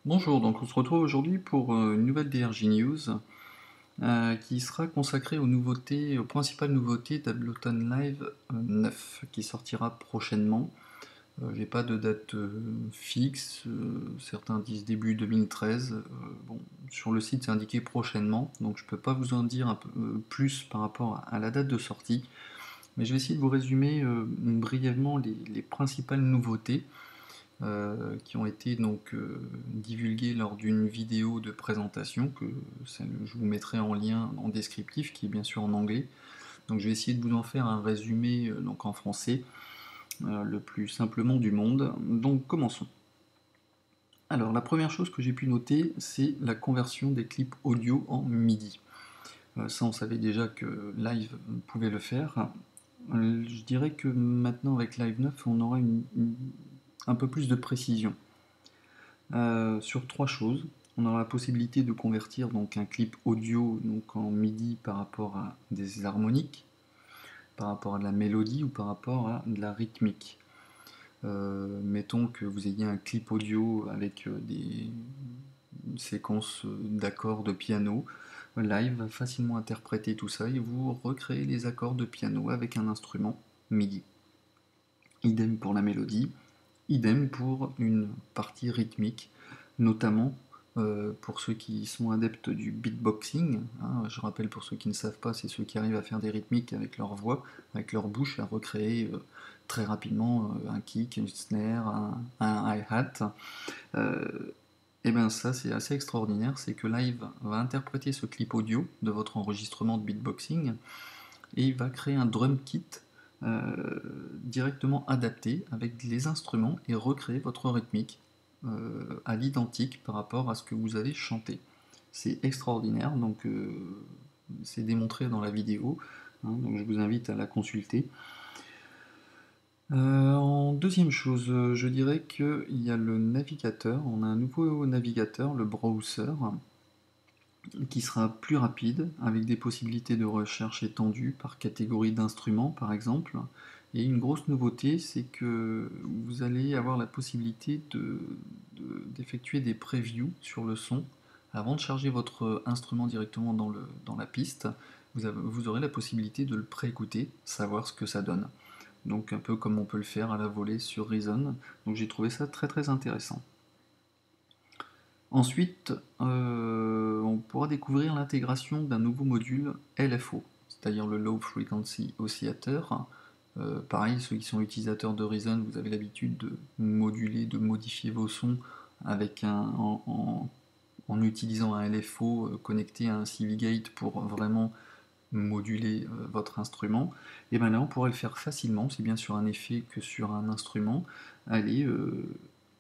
Bonjour, donc on se retrouve aujourd'hui pour une nouvelle DRJ News qui sera consacrée aux principales nouveautés d'Ableton Live 9 qui sortira prochainement. J'ai pas de date fixe, certains disent début 2013. Bon, sur le site c'est indiqué prochainement, donc je peux pas vous en dire un peu plus par rapport à la date de sortie, mais je vais essayer de vous résumer brièvement les principales nouveautés qui ont été donc divulgués lors d'une vidéo de présentation que je vous mettrai en lien en descriptif, qui est bien sûr en anglais. Donc je vais essayer de vous en faire un résumé donc en français, le plus simplement du monde. Donc commençons. Alors la première chose que j'ai pu noter, c'est la conversion des clips audio en MIDI. Ça on savait déjà que Live pouvait le faire. Je dirais que maintenant avec Live 9, on aura un peu plus de précision. Sur trois choses. On aura la possibilité de convertir donc un clip audio donc en MIDI par rapport à des harmoniques, par rapport à de la mélodie ou par rapport à de la rythmique. Mettons que vous ayez un clip audio avec une séquence d'accords de piano. Live va facilement interpréter tout ça et vous recréer les accords de piano avec un instrument MIDI. Idem pour la mélodie, idem pour une partie rythmique, notamment pour ceux qui sont adeptes du beatboxing. Hein, je rappelle pour ceux qui ne savent pas, c'est ceux qui arrivent à faire des rythmiques avec leur voix, avec leur bouche, à recréer très rapidement un kick, une snare, un hi-hat. Et bien ça c'est assez extraordinaire, c'est que Live va interpréter ce clip audio de votre enregistrement de beatboxing et il va créer un drum kit directement adapté avec les instruments et recréer votre rythmique à l'identique par rapport à ce que vous avez chanté. C'est extraordinaire, donc c'est démontré dans la vidéo, hein, donc je vous invite à la consulter. En deuxième chose, je dirais qu'il y a le navigateur, on a un nouveau navigateur, le browser, qui sera plus rapide, avec des possibilités de recherche étendues par catégorie d'instruments par exemple. Et une grosse nouveauté, c'est que vous allez avoir la possibilité d'effectuer des previews sur le son. Avant de charger votre instrument directement dans la piste, vous aurez la possibilité de le préécouter, savoir ce que ça donne. Donc un peu comme on peut le faire à la volée sur Reason. Donc j'ai trouvé ça très très intéressant. Ensuite, on pourra découvrir l'intégration d'un nouveau module LFO, c'est-à-dire le Low Frequency Oscillator. Pareil, ceux qui sont utilisateurs de Reason, vous avez l'habitude de moduler, de modifier vos sons avec en utilisant un LFO connecté à un CV Gate pour vraiment moduler votre instrument. Et bien là, on pourrait le faire facilement, aussi bien sur un effet que sur un instrument. Aller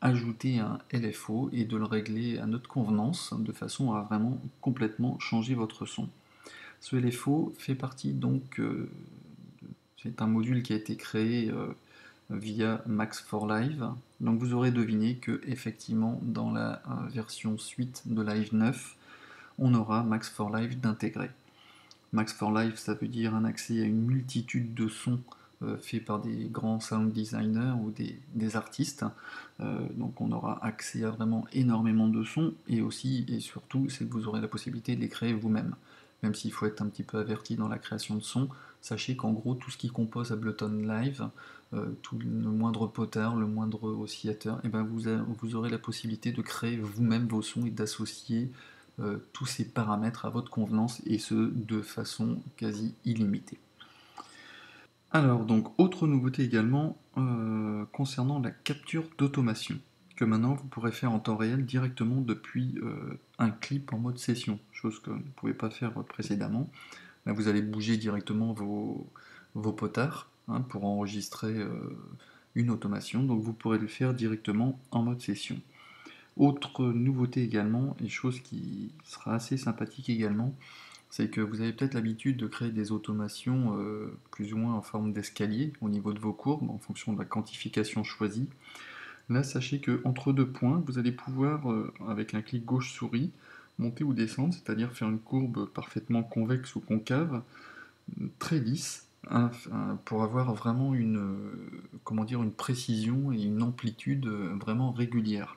ajouter un LFO et de le régler à notre convenance de façon à vraiment complètement changer votre son. Ce LFO fait partie donc, c'est un module qui a été créé via Max for Live. Donc vous aurez deviné que effectivement dans la version suite de Live 9, on aura Max for Live d'intégrer. Max for Live, ça veut dire un accès à une multitude de sons faits par des grands sound designers ou des artistes. Donc on aura accès à vraiment énormément de sons et aussi et surtout c'est que vous aurez la possibilité de les créer vous-même. Même s'il faut être un petit peu averti dans la création de sons, sachez qu'en gros tout ce qui compose Ableton Live, tout le moindre potard, le moindre oscillateur, et ben vous aurez la possibilité de créer vous-même vos sons et d'associer tous ces paramètres à votre convenance et ce de façon quasi illimitée. Alors donc autre nouveauté également concernant la capture d'automation que maintenant vous pourrez faire en temps réel directement depuis un clip en mode session, chose que vous ne pouvez pas faire précédemment. Là vous allez bouger directement vos potards hein, pour enregistrer une automation, donc vous pourrez le faire directement en mode session. Autre nouveauté également, et chose qui sera assez sympathique également, c'est que vous avez peut-être l'habitude de créer des automations plus ou moins en forme d'escalier au niveau de vos courbes, en fonction de la quantification choisie. Là, sachez que entre deux points, vous allez pouvoir, avec un clic gauche souris, monter ou descendre, c'est-à-dire faire une courbe parfaitement convexe ou concave, très lisse, hein, pour avoir vraiment comment dire, une précision et une amplitude vraiment régulière.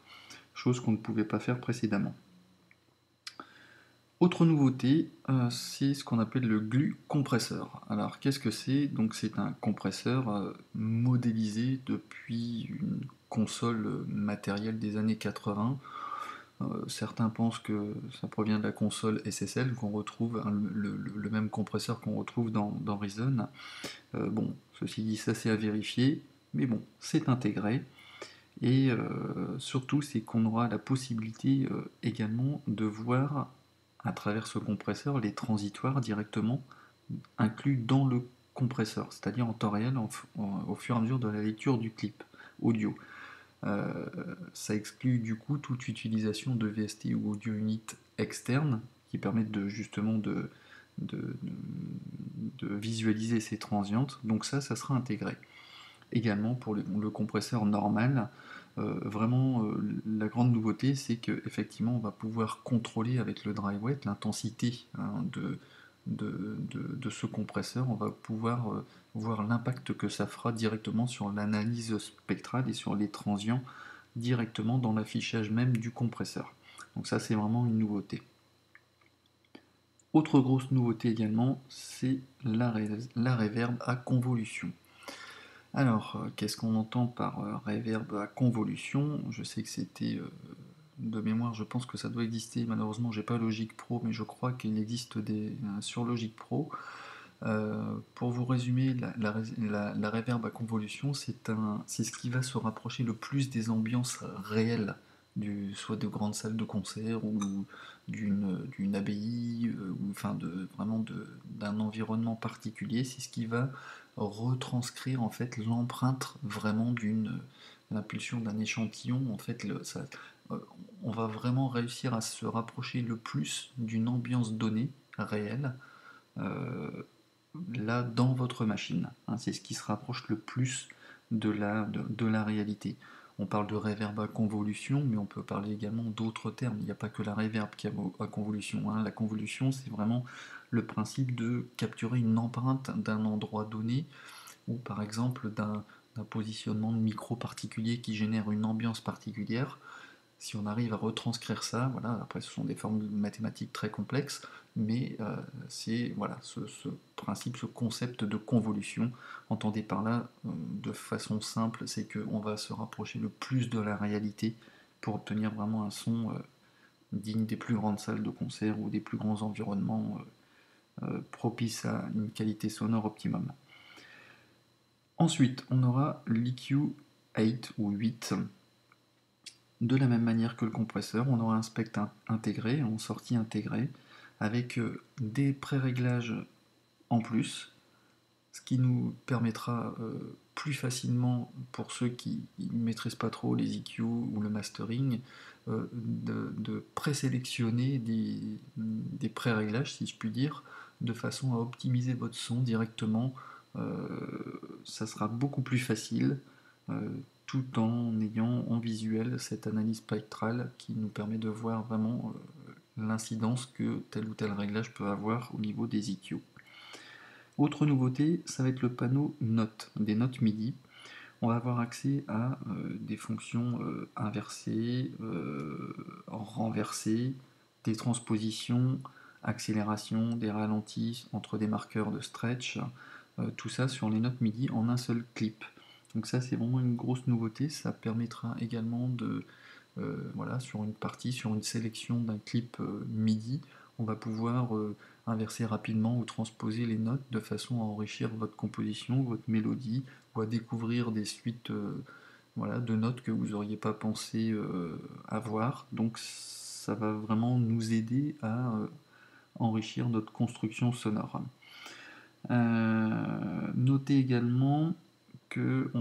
chose qu'on ne pouvait pas faire précédemment. Autre nouveauté, c'est ce qu'on appelle le glue compresseur. Alors qu'est-ce que c'est? Donc c'est un compresseur modélisé depuis une console matérielle des années 80. Certains pensent que ça provient de la console SSL qu'on retrouve, hein, le même compresseur qu'on retrouve dans Reason. Bon, ceci dit, ça c'est à vérifier, mais bon, c'est intégré. Et surtout, c'est qu'on aura la possibilité également de voir à travers ce compresseur les transitoires directement inclus dans le compresseur, c'est-à-dire en temps réel au fur et à mesure de la lecture du clip audio. Ça exclut du coup toute utilisation de VST ou audio unit externe qui permettent justement de, de visualiser ces transientes. Donc ça sera intégré. Également pour le compresseur normal, vraiment la grande nouveauté c'est qu'effectivement on va pouvoir contrôler avec le dry wet l'intensité hein, de ce compresseur, on va pouvoir voir l'impact que ça fera directement sur l'analyse spectrale et sur les transients directement dans l'affichage même du compresseur. Donc ça c'est vraiment une nouveauté. Autre grosse nouveauté également, c'est la reverb à convolution. Alors, qu'est-ce qu'on entend par reverb à convolution? Je sais que c'était de mémoire, je pense que ça doit exister. Malheureusement, j'ai pas Logic Pro, mais je crois qu'il existe sur Logic Pro. Pour vous résumer, la reverb à convolution, c'est ce qui va se rapprocher le plus des ambiances réelles, soit de grandes salles de concert ou d'une abbaye, ou enfin vraiment d'un environnement particulier. C'est ce qui va retranscrire en fait l'empreinte vraiment d'une l'impulsion d'un échantillon. En fait, euh, on va vraiment réussir à se rapprocher le plus d'une ambiance donnée réelle. euh, Là dans votre machine. Hein, c'est ce qui se rapproche le plus de la réalité. On parle de reverb à convolution, mais on peut parler également d'autres termes. Il n'y a pas que la reverb qui a à convolution. Hein. La convolution, c'est vraiment le principe de capturer une empreinte d'un endroit donné, ou par exemple d'un positionnement de micro particulier qui génère une ambiance particulière. Si on arrive à retranscrire ça, voilà, après ce sont des formules mathématiques très complexes, mais c'est voilà, ce principe, ce concept de convolution, entendez par là de façon simple, c'est qu'on va se rapprocher le plus de la réalité pour obtenir vraiment un son digne des plus grandes salles de concert ou des plus grands environnements propices à une qualité sonore optimum. Ensuite, on aura l'EQ 8 ou 8. De la même manière que le compresseur, on aura un spectre intégré, en sortie intégrée, avec des pré-réglages en plus, ce qui nous permettra plus facilement, pour ceux qui ne maîtrisent pas trop les EQ ou le mastering, de présélectionner des pré-réglages, si je puis dire, de façon à optimiser votre son directement. Ça sera beaucoup plus facile. Tout en ayant en visuel cette analyse spectrale qui nous permet de voir vraiment l'incidence que tel ou tel réglage peut avoir au niveau des EQ. Autre nouveauté, ça va être le panneau notes, des notes MIDI. On va avoir accès à des fonctions inversées, renversées, des transpositions, accélération, des ralentis entre des marqueurs de stretch, tout ça sur les notes MIDI en un seul clip. Donc ça c'est vraiment une grosse nouveauté, ça permettra également de, voilà, sur une partie, sur une sélection d'un clip MIDI, on va pouvoir inverser rapidement ou transposer les notes de façon à enrichir votre composition, votre mélodie, ou à découvrir des suites voilà, de notes que vous n'auriez pas pensé avoir. Donc ça va vraiment nous aider à enrichir notre construction sonore. Notez également que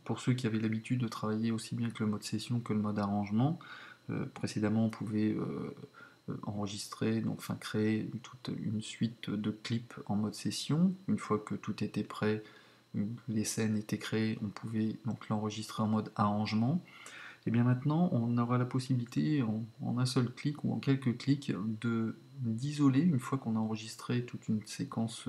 pour ceux qui avaient l'habitude de travailler aussi bien que le mode session que le mode arrangement, précédemment on pouvait enregistrer, donc enfin créer toute une suite de clips en mode session. Une fois que tout était prêt, les scènes étaient créées, on pouvait donc l'enregistrer en mode arrangement. Et bien maintenant, on aura la possibilité en un seul clic ou en quelques clics d'isoler, une fois qu'on a enregistré toute une séquence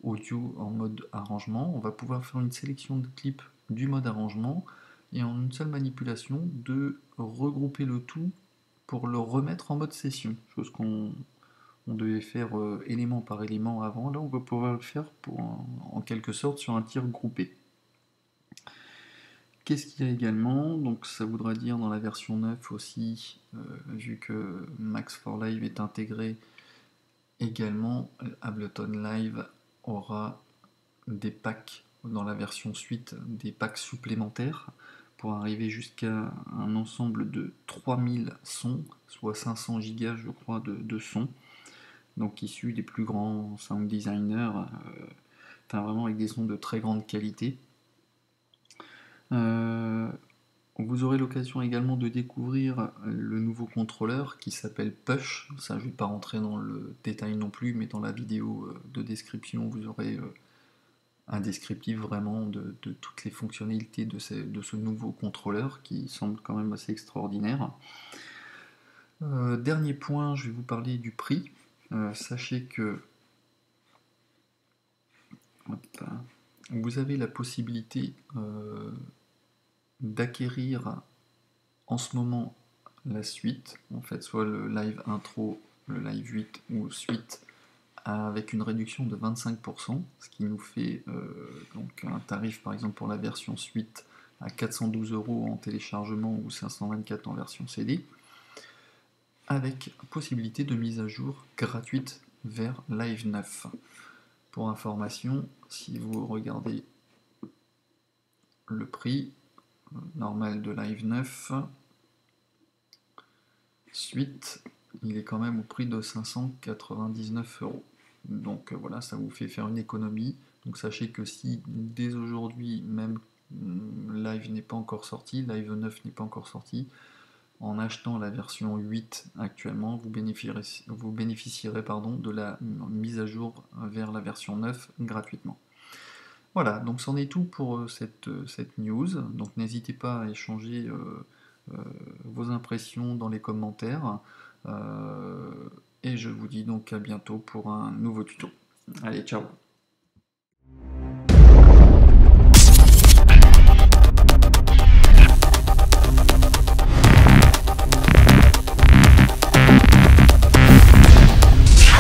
audio en mode arrangement, on va pouvoir faire une sélection de clips du mode arrangement et en une seule manipulation de regrouper le tout pour le remettre en mode session, chose qu'on devait faire élément par élément avant. Là, on va pouvoir le faire en quelque sorte sur un tir groupé. Qu'est-ce qu'il y a également? Donc ça voudra dire dans la version 9 aussi, vu que Max for Live est intégré également, Ableton Live aura des packs dans la version suite, des packs supplémentaires pour arriver jusqu'à un ensemble de 3000 sons, soit 500 gigas je crois de sons, donc issus des plus grands sound designers, enfin vraiment avec des sons de très grande qualité. Vous aurez l'occasion également de découvrir le nouveau contrôleur qui s'appelle Push. Ça, je ne vais pas rentrer dans le détail non plus, mais dans la vidéo de description, vous aurez un descriptif vraiment de toutes les fonctionnalités de ce nouveau contrôleur qui semble quand même assez extraordinaire. Dernier point, je vais vous parler du prix. Sachez que vous avez la possibilité d'acquérir en ce moment la suite, en fait, soit le live intro, le live 8 ou suite, avec une réduction de 25%, ce qui nous fait donc un tarif par exemple pour la version suite à 412 € en téléchargement ou 524 en version CD, avec possibilité de mise à jour gratuite vers Live 9. Pour information, si vous regardez le prix normal de Live 9, suite, il est quand même au prix de 599 €. Donc voilà, ça vous fait faire une économie. Donc sachez que si dès aujourd'hui, même Live n'est pas encore sorti, Live 9 n'est pas encore sorti, en achetant la version 8 actuellement, vous bénéficierez de la mise à jour vers la version 9 gratuitement. Voilà, donc c'en est tout pour cette news. Donc n'hésitez pas à échanger vos impressions dans les commentaires. Et je vous dis donc à bientôt pour un nouveau tuto. Allez, ciao!